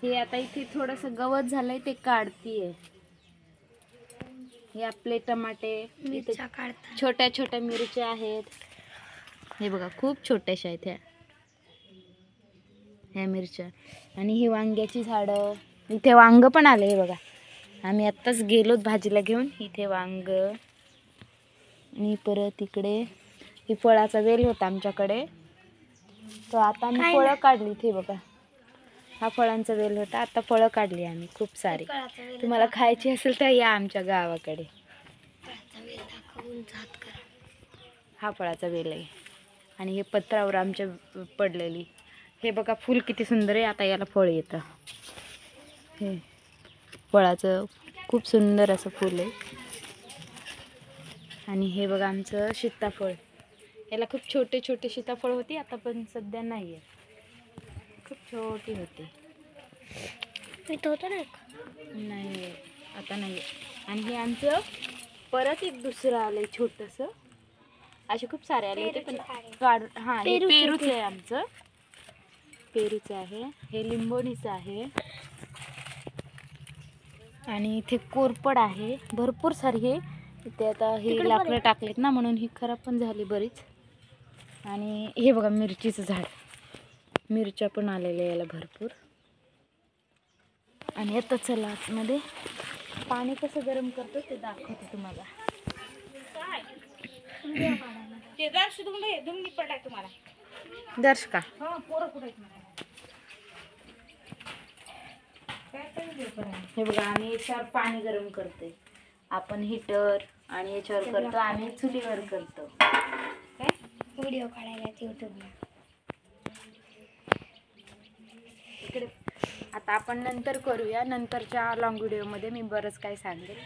हे आता इथे थोडंसं गवत झालंय ते काढतीये. हे आपले टमाटे, मिरच्या काढतात. छोट्या छोट्या मिरच्या आहेत. हे बघा खूप छोट्याशा आहेत ह्या मिरच्या. आणि ही वांग्याची झाडं, इथे वांग पण आले. हे बघा आम्ही आत्ताच गेलोत भाजीला घेऊन. इथे वांग आणि परत इकडे ही फळाचा वेल होता आमच्याकडे, तो आता आम्ही फळं काढली. हे बघा हा फळांचा वेल होता, आता फळं काढली आम्ही खूप सारी. तुम्हाला खायची असेल तर या आमच्या गावाकडे. हा फळाचा वेल आहे आणि हे पत्रावर आमच्या पडलेली. हे बघा फूल किती सुंदर आहे. आता याला फळ येतं. हे फळाचं खूप सुंदर असं फूल आहे. आणि हे बघा आमचं सीताफळ. याला खूप छोटे छोटे सीताफळ होती, आता पण सध्या नाही आहे, खूप छोटी होती. नाही आता नाही. आणि हे आमचं परत एक दुसरं आलंय छोटंसं. असे खूप सारे आले होते पण काढ. हां हे पेरूचं आहे आमचं. पेरूचं आहे. हे लिंबोणीचं आहे. आणि इथे कोरपड आहे भरपूर सारी. हे इथे आता हे लाकडं टाकलेत ना, म्हणून ही खराब पण झाली बरीच. आणि हे बघा मिरचीचं झाड, मिरच्या पण आलेल्या याला भरपूर. आणि आता चला आतमध्ये पाणी कसं गरम करतो ते दाखवते तुम्हाला. दर्श का हे बघा आम्ही याच्यावर पाणी गरम करते. आपण हीटर आणि याच्यावर करतो, आम्ही चुलीवर करतो. व्हिडिओ काढायला युट्यूबला इकडे. आता आपण नंतर करूया, नंतरच्या लॉंग व्हिडिओमध्ये मी बरंच काही सांगेल.